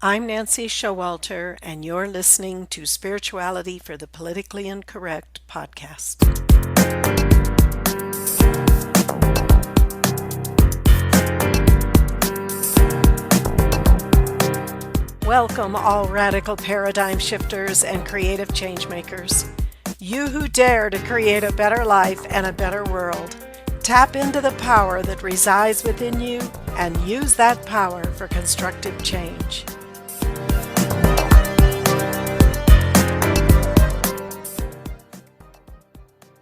I'm Nancy Showalter, and you're listening to Spirituality for the Politically Incorrect podcast. Welcome, all radical paradigm shifters and creative change makers. You who dare to create a better life and a better world. Tap into the power that resides within you and use that power for constructive change.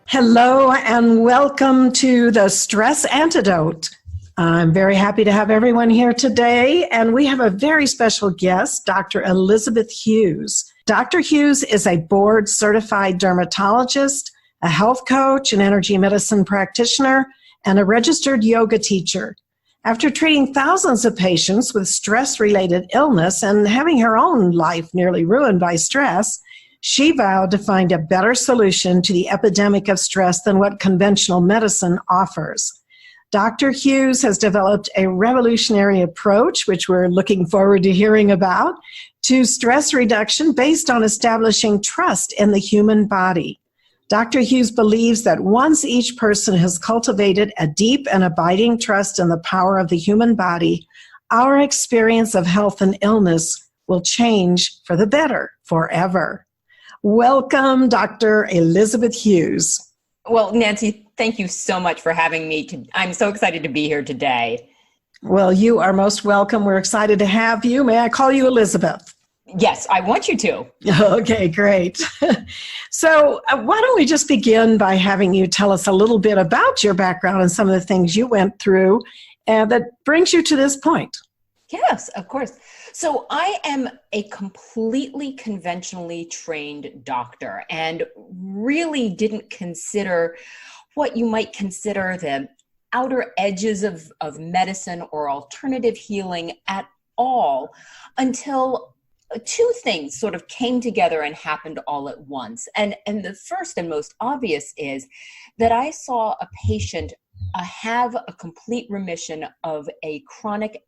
Hello and welcome to the Stress Antidote. I'm very happy to have everyone here today, and we have a very special guest, Dr. Elizabeth Hughes. Dr. Hughes is a board-certified dermatologist, a health coach, an energy medicine practitioner, and a registered yoga teacher. After treating thousands of patients with stress-related illness and having her own life nearly ruined by stress, she vowed to find a better solution to the epidemic of stress than what conventional medicine offers. Dr. Hughes has developed a revolutionary approach, which we're looking forward to hearing about, to stress reduction based on establishing trust in the human body. Dr. Hughes believes that once each person has cultivated a deep and abiding trust in the power of the human body, our experience of health and illness will change for the better forever. Welcome, Dr. Elizabeth Hughes. Well, Nancy, thank you so much for having me. I'm so excited to be here today. Well, you are most welcome. We're excited to have you. May I call you Elizabeth? Yes, I want you to. Okay, great. So why don't we just begin by having you tell us a little bit about your background and some of the things you went through that brings you to this point. Yes, of course. So I am a completely conventionally trained doctor and really didn't consider what you might consider the outer edges of medicine or alternative healing at all until two things sort of came together and happened all at once. And the first and most obvious is that I saw a patient have a complete remission of a chronic,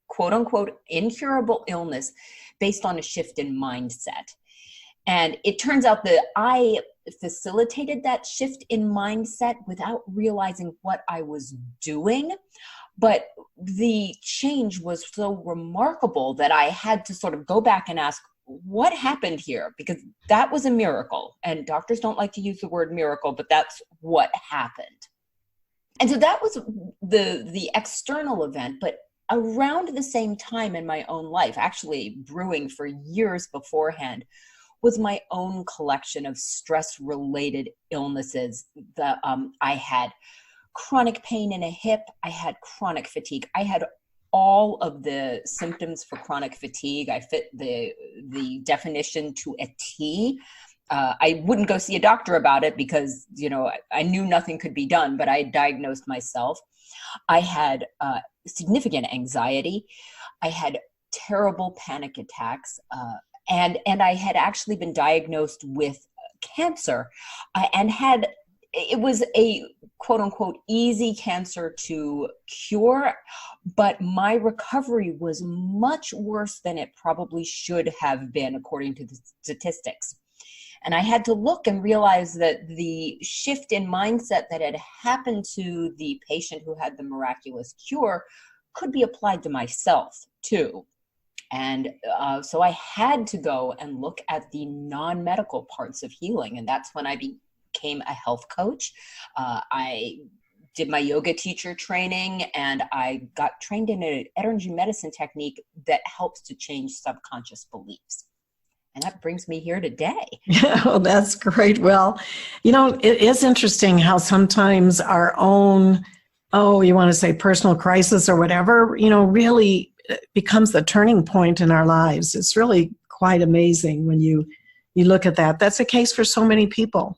quote unquote, incurable illness based on a shift in mindset. And it turns out that I facilitated that shift in mindset without realizing what I was doing. But the change was so remarkable that I had to sort of go back and ask, what happened here? Because that was a miracle. And doctors don't like to use the word miracle, but that's what happened. And so that was the external event. But around the same time in my own life, actually brewing for years beforehand, was my own collection of stress-related illnesses. I had chronic pain in a hip. I had chronic fatigue. I had all of the symptoms for chronic fatigue. I fit the definition to a T. I wouldn't go see a doctor about it because, I knew nothing could be done, but I diagnosed myself. I had significant anxiety. I had terrible panic attacks. And I had actually been diagnosed with cancer it was a quote unquote easy cancer to cure, but my recovery was much worse than it probably should have been according to the statistics. And I had to look and realize that the shift in mindset that had happened to the patient who had the miraculous cure could be applied to myself too. And so I had to go and look at the non-medical parts of healing. And that's when I became a health coach. I did my yoga teacher training, and I got trained in an energy medicine technique that helps to change subconscious beliefs. And that brings me here today. Oh, that's great. Well, it is interesting how sometimes our own, you want to say personal crisis or whatever, really becomes the turning point in our lives. It's really quite amazing when you look at that. That's the case for so many people.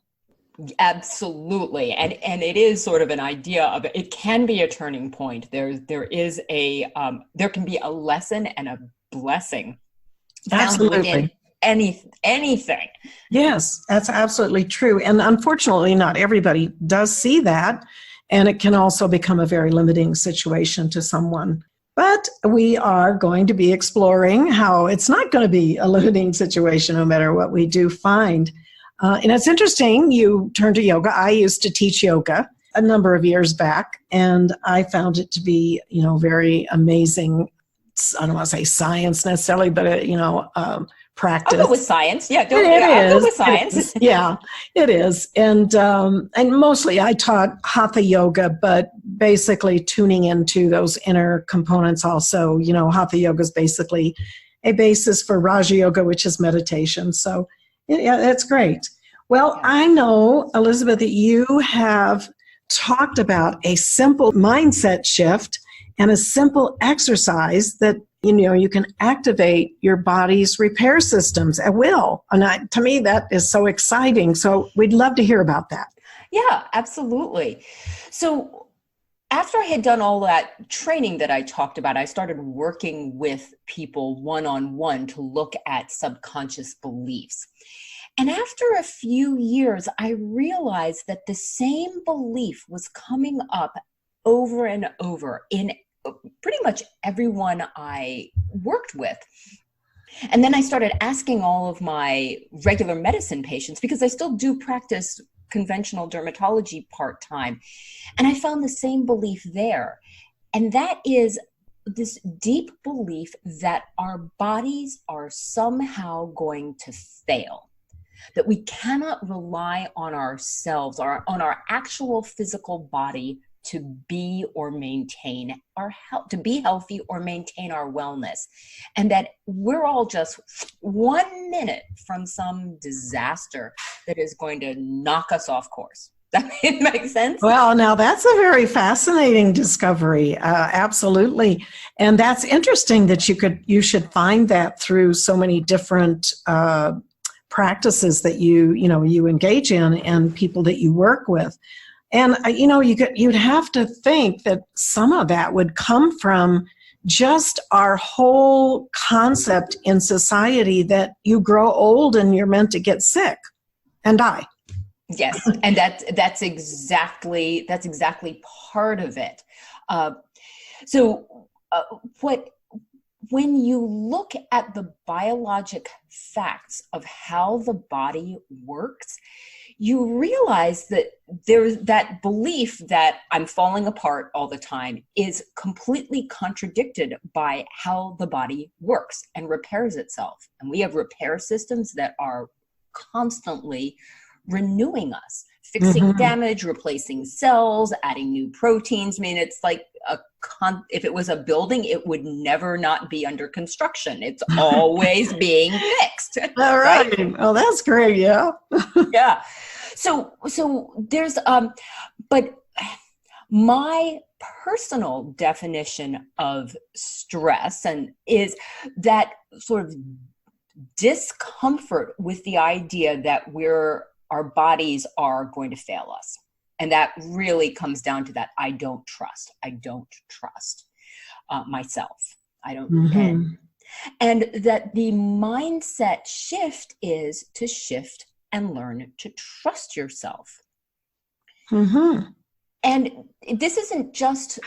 Absolutely. And it is sort of an idea of it can be a turning point. There can be a lesson and a blessing. Absolutely. Anything. Yes, that's absolutely true. And unfortunately, not everybody does see that. And it can also become a very limiting situation to someone. But we are going to be exploring how it's not going to be a limiting situation no matter what we do find. And it's interesting, you turn to yoga. I used to teach yoga a number of years back, and I found it to be, very amazing. I don't want to say science necessarily, but, practice. I'll go with science. Yeah, I'll go with science. Yeah, it is. And mostly I taught hatha yoga, but basically tuning into those inner components also. Hatha yoga is basically a basis for Raja yoga, which is meditation. So yeah, that's great. Well, I know, Elizabeth, that you have talked about a simple mindset shift and a simple exercise that you can activate your body's repair systems at will. And to me, that is so exciting. So we'd love to hear about that. Yeah, absolutely. So after I had done all that training that I talked about, I started working with people one-on-one to look at subconscious beliefs. And after a few years, I realized that the same belief was coming up over and over in pretty much everyone I worked with. And then I started asking all of my regular medicine patients, because I still do practice conventional dermatology part-time. And I found the same belief there. And that is this deep belief that our bodies are somehow going to fail, that we cannot rely on ourselves or on our actual physical body to be or maintain our health, to be healthy or maintain our wellness. And that we're all just 1 minute from some disaster that is going to knock us off course. That makes sense? Well, now that's a very fascinating discovery. Absolutely. And that's interesting that you should find that through so many different practices that you engage in and people that you work with. And, you'd have to think that some of that would come from just our whole concept in society that you grow old and you're meant to get sick and die. Yes, and that's exactly part of it. When you look at the biologic facts of how the body works, you realize that there's that belief that I'm falling apart all the time is completely contradicted by how the body works and repairs itself. And we have repair systems that are constantly renewing us, fixing damage, replacing cells, adding new proteins. I mean, it's like if it was a building, it would never not be under construction. It's always being fixed. All right. Oh, that's great. Yeah. Yeah. So there's, but my personal definition of stress is that sort of discomfort with the idea that our bodies are going to fail us. And that really comes down to that I don't trust myself. I don't. And that the mindset shift is to shift and learn to trust yourself. And this isn't just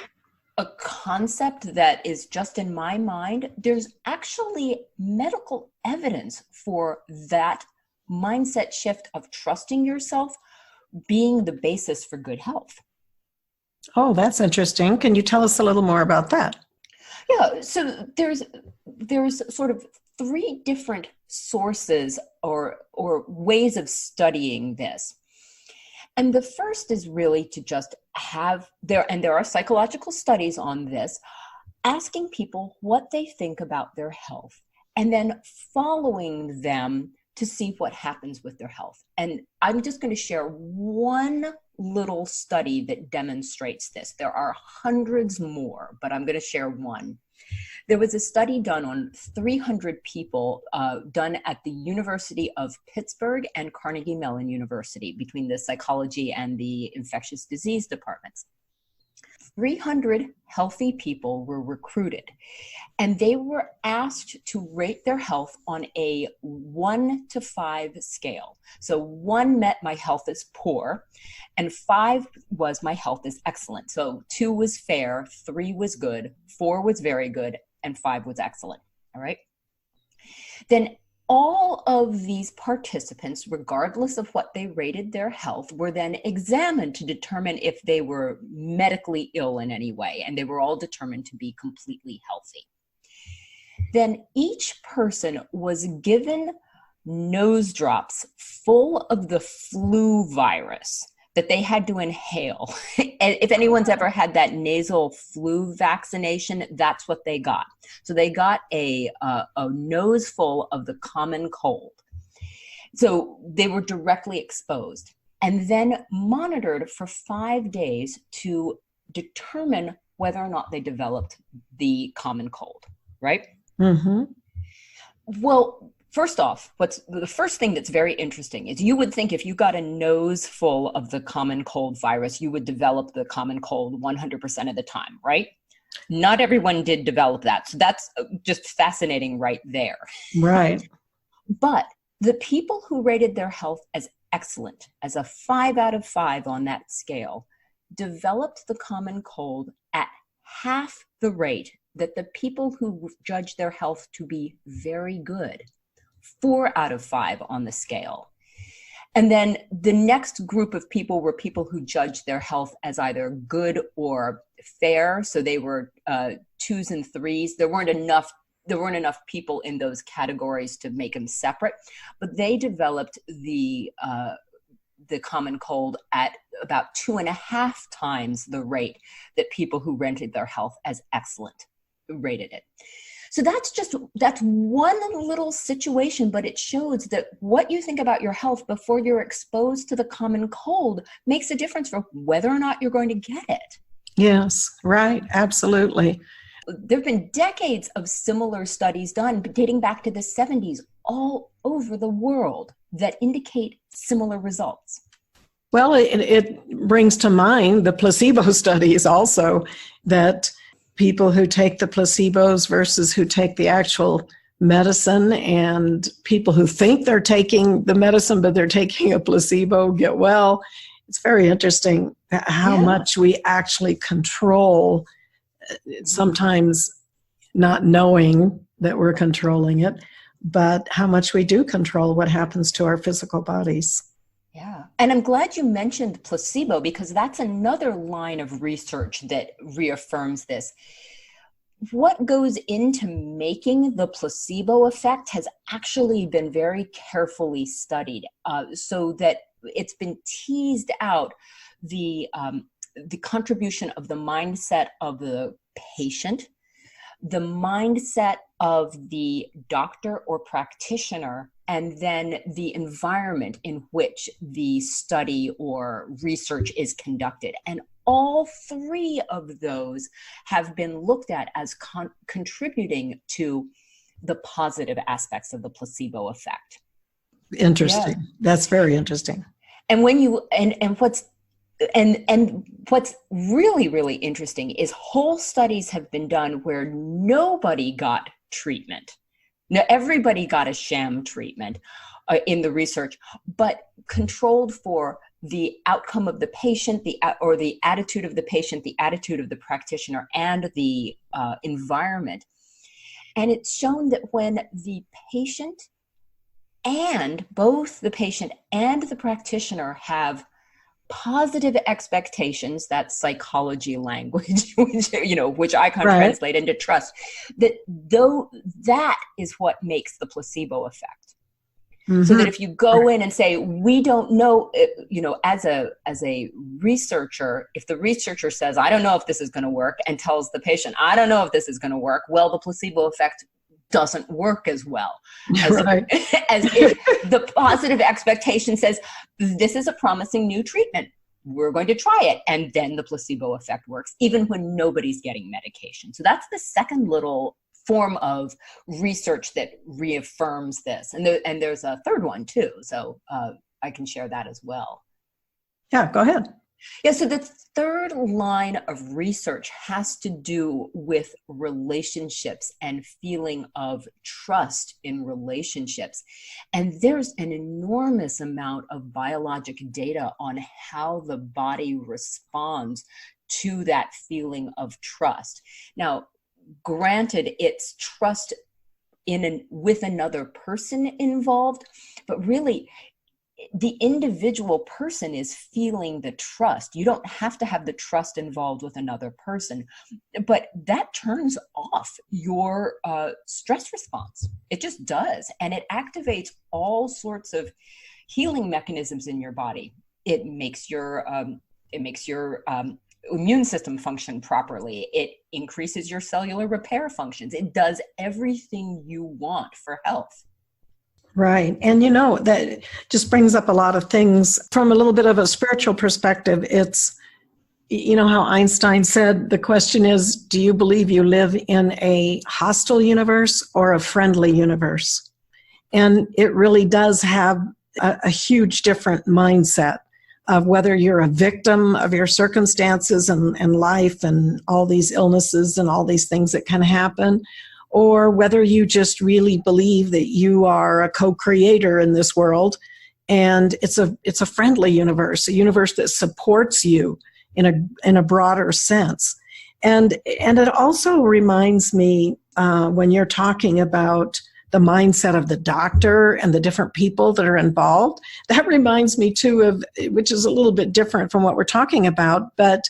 a concept that is just in my mind. There's actually medical evidence for that mindset shift of trusting yourself being the basis for good health. Oh, that's interesting. Can you tell us a little more about that? Yeah, so there's sort of 3 different sources or ways of studying this. And the first is really to just there are psychological studies on this, asking people what they think about their health and then following them to see what happens with their health. And I'm just going to share one little study that demonstrates this. There are hundreds more, but I'm going to share one. There was a study done on 300 people done at the University of Pittsburgh and Carnegie Mellon University between the psychology and the infectious disease departments. 300 healthy people were recruited, and they were asked to rate their health on a 1 to 5 scale. So 1 meant my health is poor, and 5 was my health is excellent. So 2 was fair, 3 was good, 4 was very good, and 5 was excellent. All right. Then all of these participants, regardless of what they rated their health, were then examined to determine if they were medically ill in any way, and they were all determined to be completely healthy. Then each person was given nose drops full of the flu virus that they had to inhale. And if anyone's ever had that nasal flu vaccination, that's what they got. So they got a nose full of the common cold. So they were directly exposed and then monitored for 5 days to determine whether or not they developed the common cold, right? Mm-hmm. Well, first off, what's the first thing that's very interesting is you would think if you got a nose full of the common cold virus, you would develop the common cold 100% of the time, right? Not everyone did develop that. So that's just fascinating right there. Right. But the people who rated their health as excellent, as a 5 out of 5 on that scale, developed the common cold at half the rate that the people who judged their health to be very good, 4 out of 5 on the scale. And then the next group of people were people who judged their health as either good or fair. So they were 2s and 3s. There weren't enough people in those categories to make them separate, but they developed the common cold at about 2.5 times the rate that people who rated their health as excellent rated it. So that's one little situation, but it shows that what you think about your health before you're exposed to the common cold makes a difference for whether or not you're going to get it. Yes, right. Absolutely. There have been decades of similar studies done, dating back to the 70s, all over the world that indicate similar results. Well, it brings to mind the placebo studies also, that people who take the placebos versus who take the actual medicine, and people who think they're taking the medicine but they're taking a placebo get well. It's very interesting how much we actually control, sometimes not knowing that we're controlling it, but how much we do control what happens to our physical bodies. Yeah. And I'm glad you mentioned placebo, because that's another line of research that reaffirms this. What goes into making the placebo effect has actually been very carefully studied, so that it's been teased out the contribution of the mindset of the patient, the mindset of the doctor or practitioner, and then the environment in which the study or research is conducted. And all 3 of those have been looked at as contributing to the positive aspects of the placebo effect. Interesting. Yeah. That's very interesting. And when you and what's really, really interesting is whole studies have been done where nobody got treatment. Now, everybody got a sham treatment in the research, but controlled for the outcome of the patient, the attitude of the patient, the attitude of the practitioner, and the environment. And it's shown that when the patient and both the patient and the practitioner have positive expectations, that's psychology language, which I kind of translate into trust, that is what makes the placebo effect. Mm-hmm. So that if you go in and say, we don't know, as a researcher, if the researcher says, I don't know if this is going to work, and tells the patient, I don't know if this is going to work, well, the placebo effect doesn't work as well as if the positive expectation says, this is a promising new treatment, we're going to try it, and then the placebo effect works even when nobody's getting medication. So that's the second little form of research that reaffirms this, and there's a third one too, so I can share that as well. Yeah, go ahead. Yeah, so the third line of research has to do with relationships and feeling of trust in relationships. And there's an enormous amount of biologic data on how the body responds to that feeling of trust. Now, granted, it's trust with another person involved, but really the individual person is feeling the trust. You don't have to have the trust involved with another person, but that turns off your stress response. It just does. And it activates all sorts of healing mechanisms in your body. It makes your immune system function properly. It increases your cellular repair functions. It does everything you want for health. Right. And that just brings up a lot of things from a little bit of a spiritual perspective. It's, how Einstein said, the question is, do you believe you live in a hostile universe or a friendly universe? And it really does have a huge different mindset of whether you're a victim of your circumstances and life and all these illnesses and all these things that can happen, or whether you just really believe that you are a co-creator in this world, and it's a friendly universe, a universe that supports you in a broader sense. And it also reminds me when you're talking about the mindset of the doctor and the different people that are involved, that reminds me too of, which is a little bit different from what we're talking about, but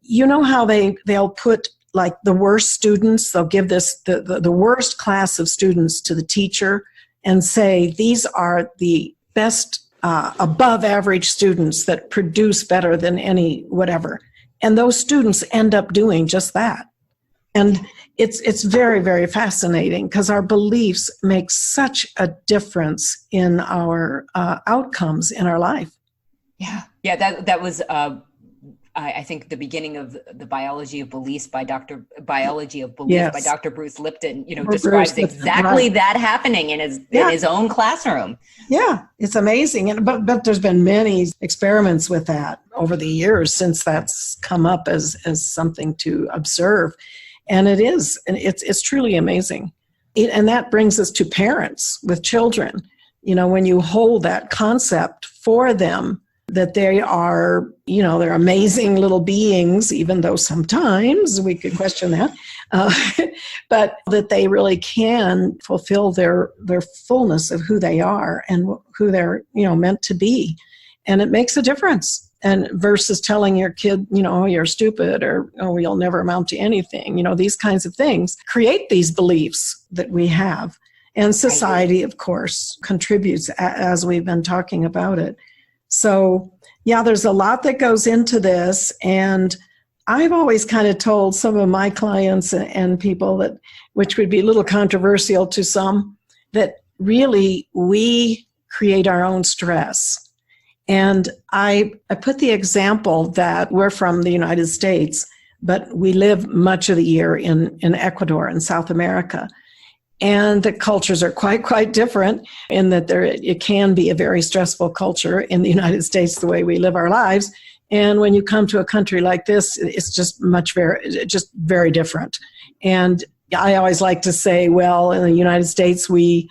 you know how they'll put like the worst students, they'll give the worst class of students to the teacher and say, these are the best above average students that produce better than any whatever. And those students end up doing just that. And it's very, very fascinating because our beliefs make such a difference in our outcomes in our life. Yeah, that was I think the beginning of the Biology of Beliefs by Dr. Bruce Lipton, describes exactly that happening in his own classroom. Yeah, it's amazing. But there's been many experiments with that over the years since that's come up as something to observe. And it's truly amazing. And that brings us to parents with children. When you hold that concept for them, that they are, they're amazing little beings, even though sometimes we could question that, but that they really can fulfill their fullness of who they are and who they're, meant to be. And it makes a difference. And versus telling your kid, oh, you're stupid, or, oh, you'll never amount to anything, these kinds of things create these beliefs that we have. And society, of course, contributes as we've been talking about it. So, yeah, there's a lot that goes into this. And I've always kind of told some of my clients and people that, which would be a little controversial to some, that really we create our own stress. And I put the example that we're from the United States, but we live much of the year in Ecuador in South America. And the cultures are quite different in that it can be a very stressful culture in the United States, the way we live our lives. And when you come to a country like this, it's just very different. And I always like to say, well, in the United States, we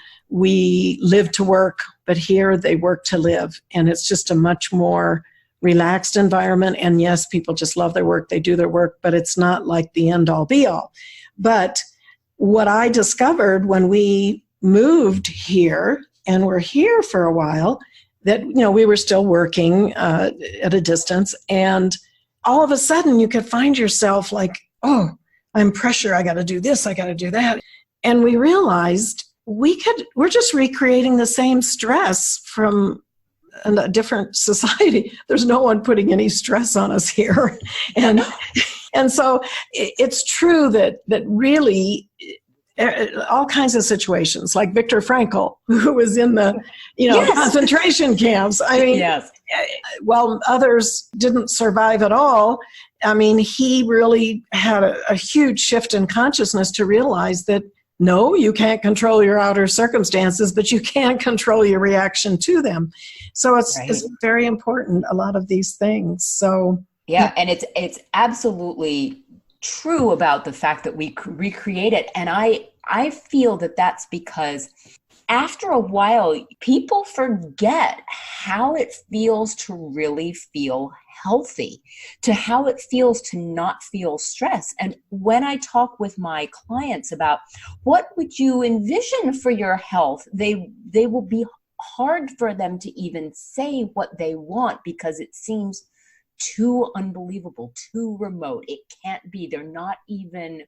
live to work, but here they work to live. And it's just a much more relaxed environment. And yes, people just love their work. They do their work, but it's not like the end all be all. But what I discovered when we moved here and were here for a while, that, we were still working at a distance. And all of a sudden you could find yourself like, oh, I'm pressure. I got to do this. I got to do that. And we realized we're just recreating the same stress from a different society. There's no one putting any stress on us here. And so it's true that really all kinds of situations, like Viktor Frankl, who was in the concentration camps. I mean, yes. While others didn't survive at all, I mean, he really had a huge shift in consciousness to realize that no, you can't control your outer circumstances, but you can control your reaction to them. So it's very important, a lot of these things. So yeah, and it's absolutely true about the fact that we recreate it. And I feel that that's because after a while, people forget how it feels to really feel healthy, to how it feels to not feel stress. And when I talk with my clients about what would you envision for your health, they will be hard for them to even say what they want because it seems too unbelievable, too remote. It can't be. They're not even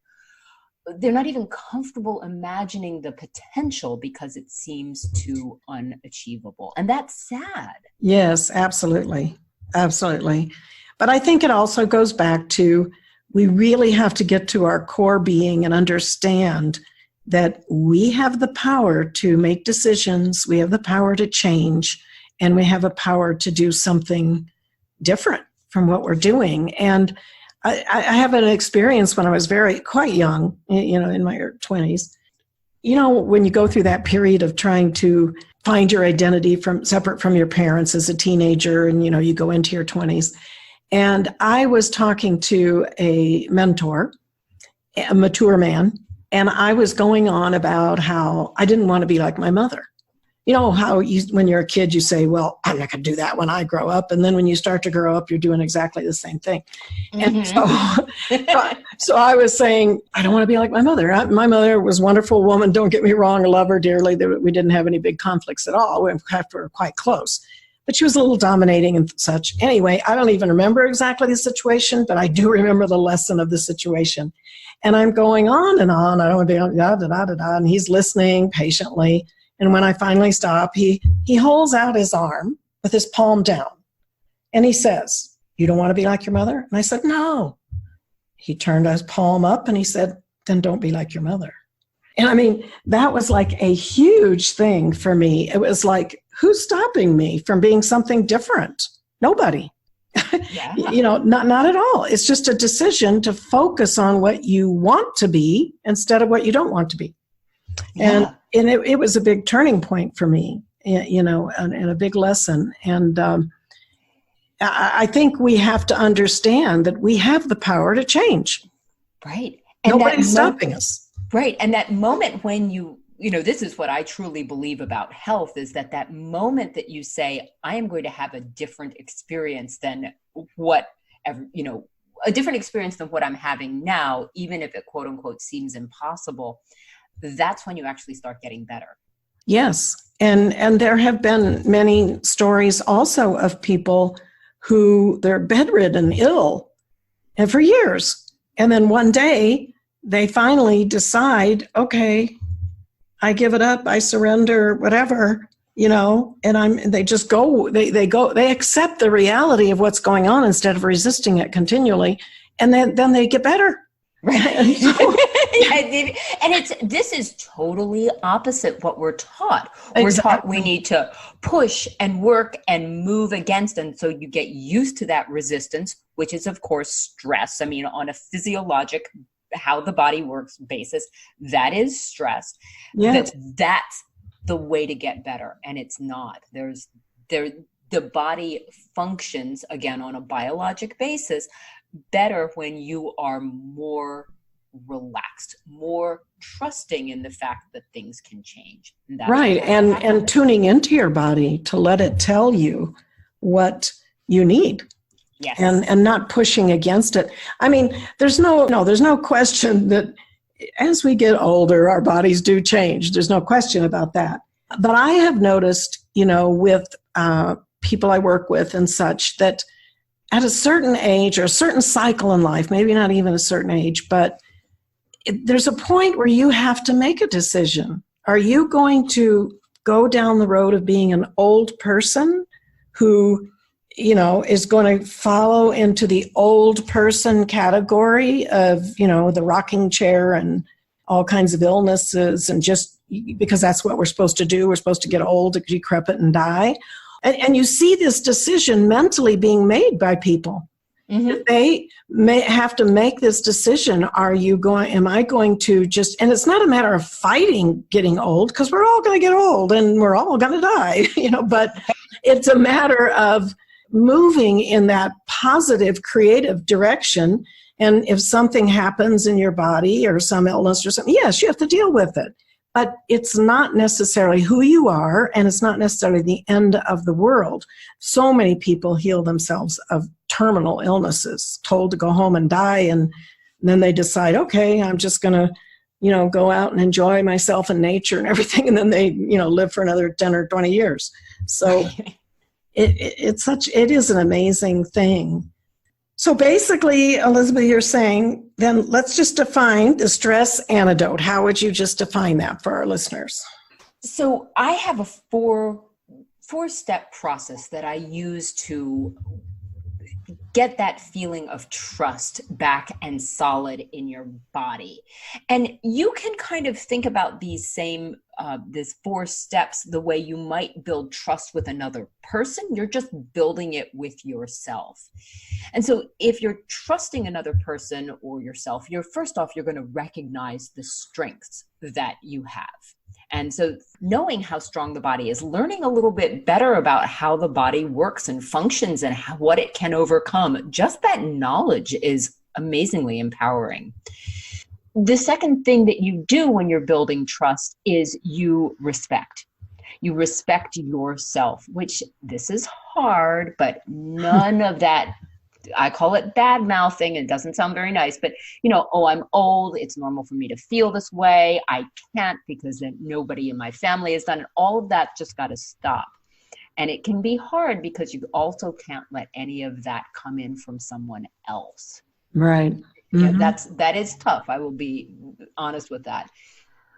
comfortable imagining the potential because it seems too unachievable. And that's sad. Yes, absolutely. Absolutely. But I think it also goes back to, we really have to get to our core being and understand that we have the power to make decisions, we have the power to change, and we have a power to do something different from what we're doing. And I have an experience when I was quite young, in my 20s. When you go through that period of trying to find your identity separate from your parents as a teenager, and you go into your 20s. And I was talking to a mentor, a mature man, and I was going on about how I didn't want to be like my mother. You know how when you're a kid, you say, well, I'm not going to do that when I grow up. And then when you start to grow up, you're doing exactly the same thing. Mm-hmm. And so I was saying, I don't want to be like my mother. My mother was a wonderful woman. Don't get me wrong. I love her dearly. We didn't have any big conflicts at all. In fact, we were quite close. But she was a little dominating and such. Anyway, I don't even remember exactly the situation, but I do remember the lesson of the situation. And I'm going on and on. I don't want to be da-da-da-da-da. And he's listening patiently. And when I finally stop, he holds out his arm with his palm down. And he says, you don't want to be like your mother? And I said, no. He turned his palm up and he said, then don't be like your mother. And I mean, that was like a huge thing for me. It was like, who's stopping me from being something different? Nobody. Yeah. Not at all. It's just a decision to focus on what you want to be instead of what you don't want to be. Yeah. And it was a big turning point for me, and a big lesson. And I think we have to understand that we have the power to change. Right. And nobody's stopping us. Right. And that moment when this is what I truly believe about health, is that moment that you say, I am going to have a different experience than a different experience than what I'm having now, even if it quote unquote seems impossible. That's when you actually start getting better. Yes. And there have been many stories also of people who they're bedridden, ill, and for years. And then one day they finally decide, okay, I give it up, I surrender, whatever, and they just go, they accept the reality of what's going on instead of resisting it continually. And then they get better. Right. And this is totally opposite what we're taught. We're taught we need to push and work and move against. And so you get used to that resistance, which is, of course, stress. I mean, on a physiologic, how the body works basis, that is stress. Yes. That's the way to get better. And it's not. The body functions, again, on a biologic basis better when you are more relaxed, more trusting in the fact that things can change. Right. And tuning into your body to let it tell you what you need. Yes. And not pushing against it. I mean, there's no question that as we get older, our bodies do change. There's no question about that. But I have noticed, with people I work with and such, that at a certain age or a certain cycle in life, maybe not even a certain age, but there's a point where you have to make a decision. Are you going to go down the road of being an old person who, is going to follow into the old person category of, the rocking chair and all kinds of illnesses, and just because that's what we're supposed to do, we're supposed to get old, decrepit, and die? And you see this decision mentally being made by people. If they may have to make this decision, am I going to just, and it's not a matter of fighting getting old, because we're all going to get old and we're all going to die, but it's a matter of moving in that positive, creative direction. And if something happens in your body or some illness or something, yes, you have to deal with it. But it's not necessarily who you are, and it's not necessarily the end of the world. So many people heal themselves of terminal illnesses, told to go home and die, and then they decide, okay, I'm just going to, go out and enjoy myself in nature and everything, and then they, live for another 10 or 20 years. So it is an amazing thing. So basically, Elizabeth, you're saying, then let's just define the stress antidote. How would you just define that for our listeners? So I have a four-step process that I use to get that feeling of trust back and solid in your body. And you can kind of think about these 4 steps the way you might build trust with another person. You're just building it with yourself. And so if you're trusting another person or yourself, you're going to recognize the strengths that you have. And so knowing how strong the body is, learning a little bit better about how the body works and functions and what it can overcome, just that knowledge is amazingly empowering. The second thing that you do when you're building trust is you respect. You respect yourself, which this is hard, but none of that, I call it bad mouthing. It doesn't sound very nice, but I'm old. It's normal for me to feel this way. I can't because then nobody in my family has done it. All of that just got to stop. And it can be hard because you also can't let any of that come in from someone else. Right. Mm-hmm. That is tough. I will be honest with that.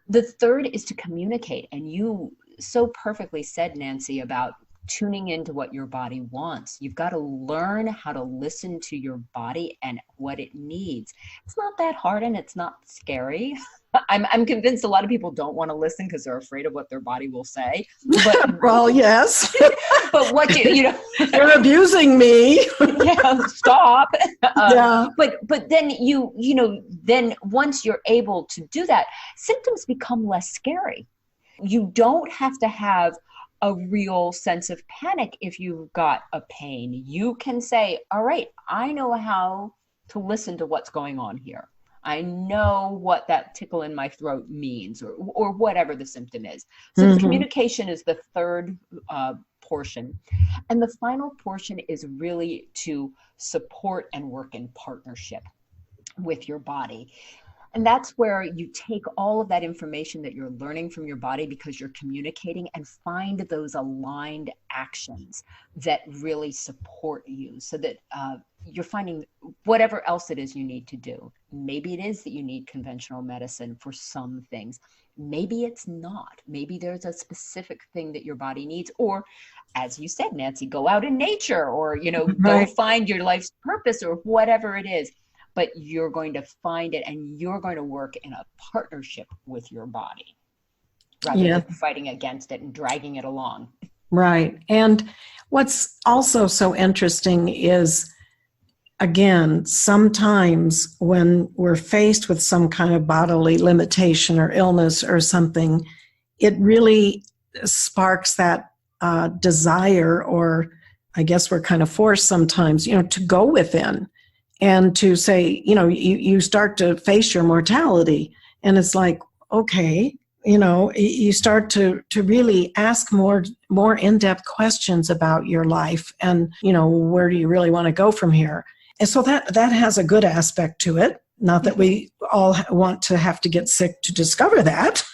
The third is to communicate. And you so perfectly said, Nancy, about tuning into what your body wants. You've got to learn how to listen to your body and what it needs. It's not that hard and it's not scary. I'm convinced a lot of people don't want to listen because they're afraid of what their body will say. But, well, yes. But what they're abusing me. Yeah, stop. Yeah. But then then once you're able to do that, symptoms become less scary. You don't have to have a real sense of panic if you've got a pain. You can say, all right, I know how to listen to what's going on here. I know what that tickle in my throat means, or whatever the symptom is. So the communication is the third portion. And the final portion is really to support and work in partnership with your body. And that's where you take all of that information that you're learning from your body because you're communicating and find those aligned actions that really support you so that you're finding whatever else it is you need to do. Maybe it is that you need conventional medicine for some things. Maybe it's not. Maybe there's a specific thing that your body needs. Or, as you said, Nancy, go out in nature or, go find your life's purpose or whatever it is. But you're going to find it and you're going to work in a partnership with your body rather than fighting against it and dragging it along. Right. And what's also so interesting is, again, sometimes when we're faced with some kind of bodily limitation or illness or something, it really sparks that desire, or I guess we're kind of forced sometimes, to go within. And to say, you start to face your mortality, and it's like, okay, you start to really ask more in-depth questions about your life, and where do you really want to go from here? And so that has a good aspect to it. Not that we all want to have to get sick to discover that.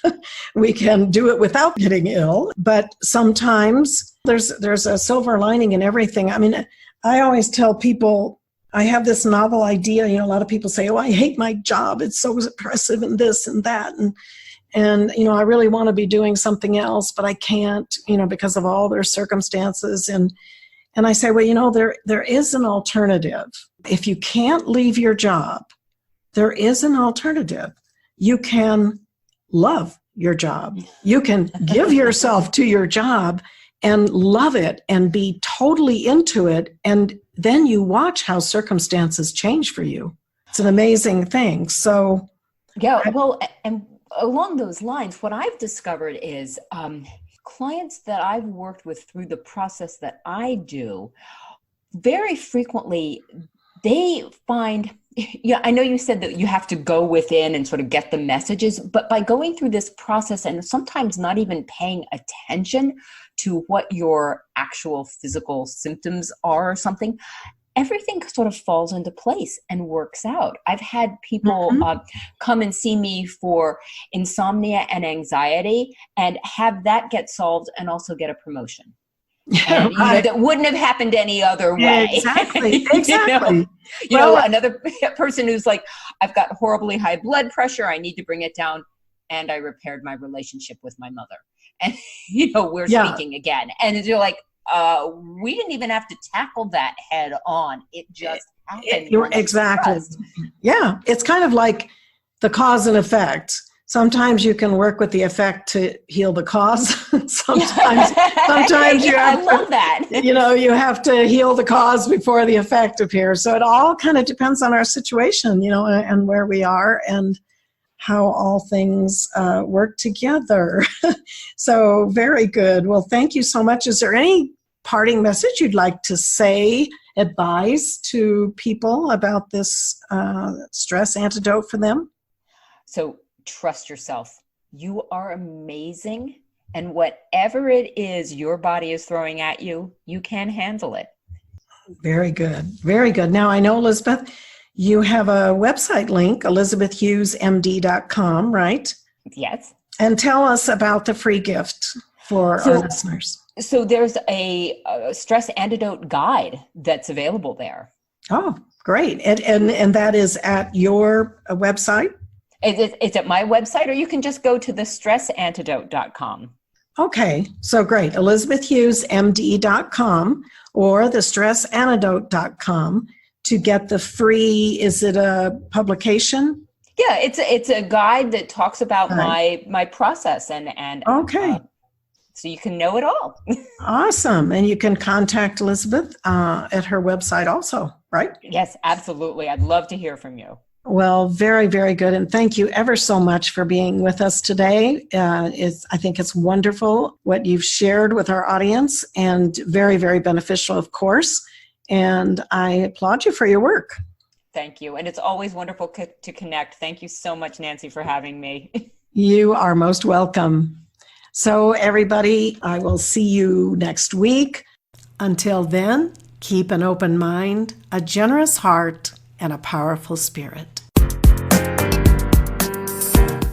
We can do it without getting ill, but sometimes there's a silver lining in everything. I mean, I always tell people, I have this novel idea. A lot of people say, oh, I hate my job. It's so oppressive and this and that. And I really want to be doing something else, but I can't, because of all their circumstances. And I say, well, there is an alternative. If you can't leave your job, there is an alternative. You can love your job. You can give yourself to your job and love it and be totally into it. And then you watch how circumstances change for you. It's an amazing thing. So, yeah, well, and along those lines, what I've discovered is clients that I've worked with through the process that I do, very frequently, they find, yeah, I know you said that you have to go within and sort of get the messages, but by going through this process and sometimes not even paying attention to what your actual physical symptoms are or something, everything sort of falls into place and works out. I've had people come and see me for insomnia and anxiety and have that get solved and also get a promotion. And, you know, that wouldn't have happened any other way. Exactly. You know, another person who's like, I've got horribly high blood pressure. I need to bring it down. And I repaired my relationship with my mother. And, you know, we're speaking again. And you're like, we didn't even have to tackle that head on. It just happened. Exactly. Yeah. It's kind of like the cause and effect. Sometimes you can work with the effect to heal the cause. sometimes you have I love that. You know, you have to heal the cause before the effect appears. So it all kind of depends on our situation, you know, and where we are and how all things work together. So very good. Well, thank you so much. Is there any parting message you'd like to say, advise to people about this stress antidote for them? So trust yourself. You are amazing. And whatever it is your body is throwing at you, you can handle it. Very good. Very good. Now, I know, Elizabeth, you have a website link, elizabethhughesmd.com, right? Yes. And tell us about the free gift for our listeners. So there's a stress antidote guide that's available there. Oh, great. And that is at your website? It's at my website, or you can just go to thestressantidote.com. Okay, so great. elizabethhughesmd.com or thestressantidote.com to get the free, is it a publication? Yeah, it's a guide that talks about my process and okay. So you can know it all. Awesome. And you can contact Elizabeth at her website also, right? Yes, absolutely. I'd love to hear from you. Well, very, very good. And thank you ever so much for being with us today. I think it's wonderful what you've shared with our audience and very, very beneficial, of course. And I applaud you for your work. Thank you. And it's always wonderful to connect. Thank you so much, Nancy, for having me. You are most welcome. So everybody, I will see you next week. Until then, keep an open mind, a generous heart, and a powerful spirit.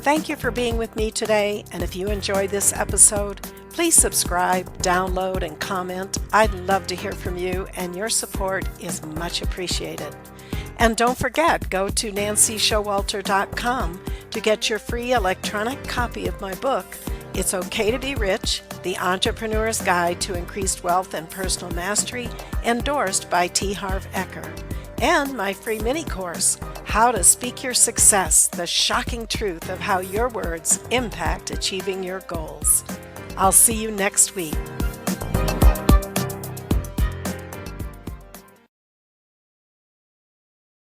Thank you for being with me today, and if you enjoyed this episode, please subscribe, download, and comment. I'd love to hear from you, and your support is much appreciated. And don't forget, go to nancyshowalter.com to get your free electronic copy of my book, It's Okay to Be Rich, The Entrepreneur's Guide to Increased Wealth and Personal Mastery, endorsed by T. Harv Eker. And my free mini course, How to Speak Your Success, the shocking truth of how your words impact achieving your goals. I'll see you next week.